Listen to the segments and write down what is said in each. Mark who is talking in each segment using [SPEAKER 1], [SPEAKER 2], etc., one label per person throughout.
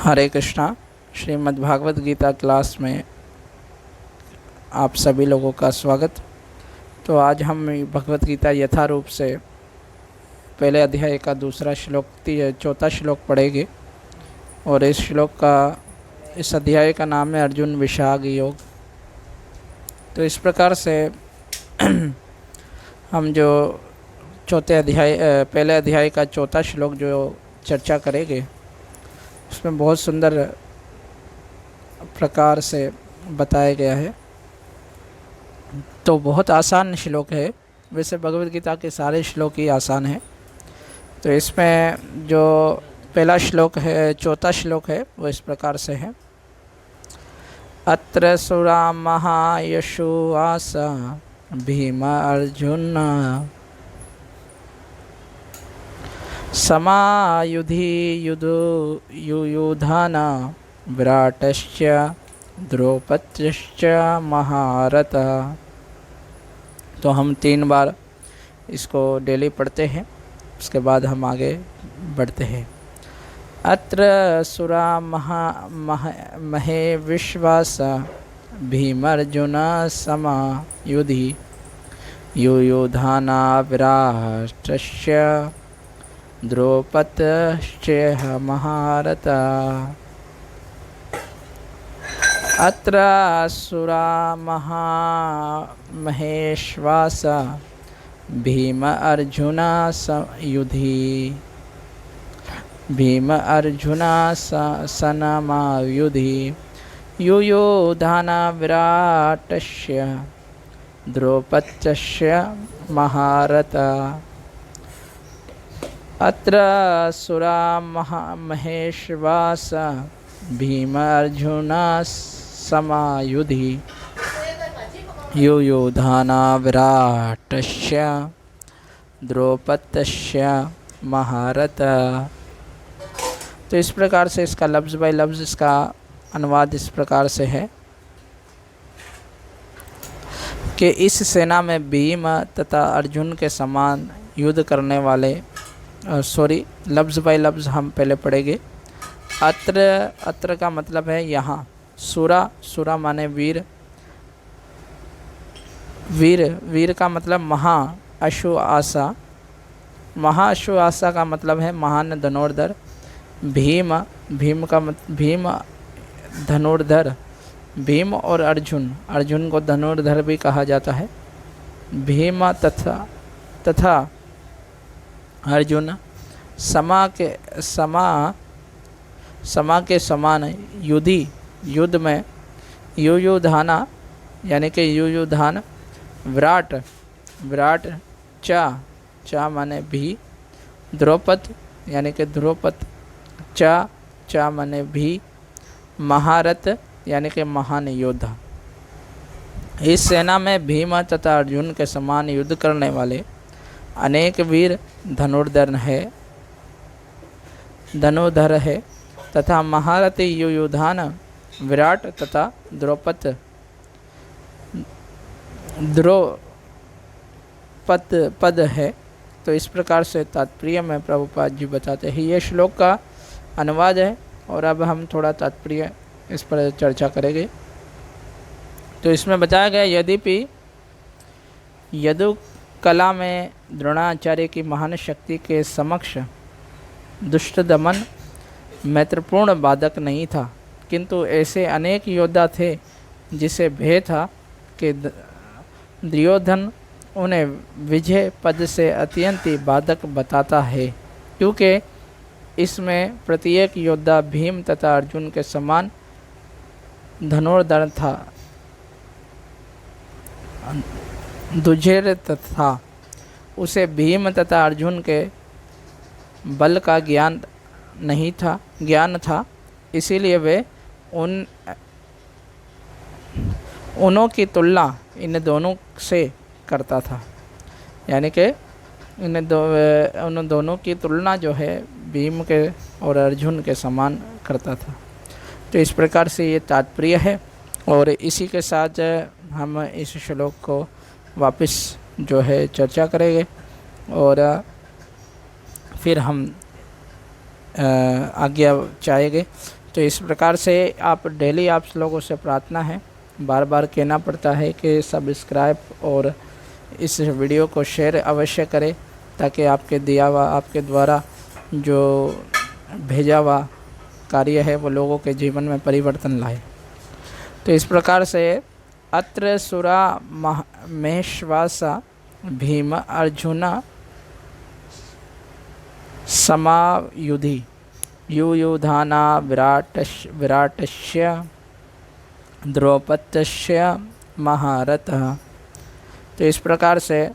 [SPEAKER 1] हरे Krishna. Shrimad Bhagavat Gita class में आप सभी लोगों का स्वागत। तो आज हम भगवत गीता यथारूप से पहले अध्याय का दूसरा श्लोक चौथा श्लोक पढ़ेंगे। और इस अध्याय का नाम है अर्जुन विषाग योग। तो इस प्रकार से हम जो पहले अध्याय का चौथा श्लोक जो चर्चा करेंगे उसमें बहुत सुंदर प्रकार से बताया गया है। तो बहुत आसान श्लोक है, वैसे भगवद गीता के सारे श्लोक ही आसान हैं। तो इसमें जो पहला श्लोक है, चौथा श्लोक है, वो इस प्रकार से है। अत्र सुरा महायशु आसा भीम अर्जुन समायुधि युयुधान विराटश्च द्रौपद्यश्च महारथ। तो हम 3 बार इसको डेली पढ़ते हैं, उसके बाद हम आगे बढ़ते हैं। अत्र सुरा महे विश्वास भीमर्जुन समायुधि युयुधान विराटश्च द्रौपद्यश्च महारथ। अत्र असुरा महेश्वास भीम अर्जुन सनमायुधि युयुधान विराटस्य द्रौपद्यस्य महारथ। अत्र असुरा महेश्वास भीम अर्जुन समायुधि युयुधान विराटस्य द्रौपद्यस्य महारथ। तो इस प्रकार से इसका लफ्ज़ बाय लफ्ज़ इसका अनुवाद इस प्रकार से है कि इस सेना में भीम तथा अर्जुन के समान युद्ध करने वाले लफ्ज़ बाय लफ्ज़ हम पहले पढ़ेंगे। अत्र का मतलब है यहाँ। सुरा माने वीर। वीर का मतलब महा अश्व आसा का मतलब है महान धनुर्धर। भीम धनुर्धर। भीम और अर्जुन को धनुर्धर भी कहा जाता है। भीम तथा अर्जुन समा के समान युद्ध में युयुधाना यानी कि युयुधान विराट चा माने भी द्रौपद यानी कि द्रौपद चा माने भी महारथ यानी कि महान योद्धा। इस सेना में भीम तथा अर्जुन के समान युद्ध करने वाले अनेक वीर धनुर्धर है तथा महारथी युयुधान विराट तथा द्रौपद है। तो इस प्रकार से तात्पर्य में प्रभुपाद जी बताते हैं। ये श्लोक का अनुवाद है और अब हम थोड़ा तात्पर्य इस पर चर्चा करेंगे। तो इसमें बताया गया, यद्यपि यदु कला में द्रोणाचार्य की महान शक्ति के समक्ष दुष्ट दमन महत्वपूर्ण बाधक नहीं था, किंतु ऐसे अनेक योद्धा थे जिसे भय था कि दुर्योधन उन्हें विजय पद से अत्यंत बाधक बताता है, क्योंकि इसमें प्रत्येक योद्धा भीम तथा अर्जुन के समान धनुर्धर था, दुर्जय तथा उसे भीम तथा अर्जुन के बल का ज्ञान था। इसीलिए वे उनों की तुलना इन दोनों से करता था, यानी कि उन दोनों की तुलना जो है भीम के और अर्जुन के समान करता था। तो इस प्रकार से ये तात्पर्य है और इसी के साथ हम इस श्लोक को वापस जो है चर्चा करेंगे और फिर हम आज्ञा चाहेंगे। तो इस प्रकार से आप डेली आप लोगों से प्रार्थना है, बार बार कहना पड़ता है कि सब्सक्राइब और इस वीडियो को शेयर अवश्य करें, ताकि आपके दिया हुआ, आपके द्वारा जो भेजा हुआ कार्य है वो लोगों के जीवन में परिवर्तन लाए। तो इस प्रकार से अत्र सुरा महेश्वासा भीम अर्जुन समायुधि युयुधाना विराटस्य द्रौपदस्य महारथः। तो इस प्रकार से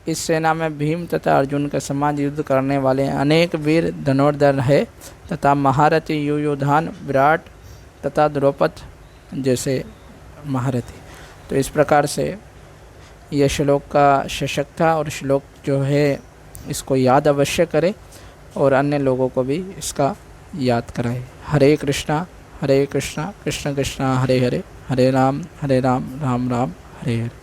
[SPEAKER 1] इस सेना में भीम तथा अर्जुन के समान युद्ध करने वाले अनेक वीर धनुर्धर है तथा महारथी युयुधान, विराट तथा द्रौपद जैसे महारथी। तो इस प्रकार से यह श्लोक का शीर्षक था, और श्लोक जो है इसको याद अवश्य करें और अन्य लोगों को भी इसका याद कराएं। हरे कृष्णा कृष्ण कृष्ण हरे हरे, हरे राम राम राम हरे हरे।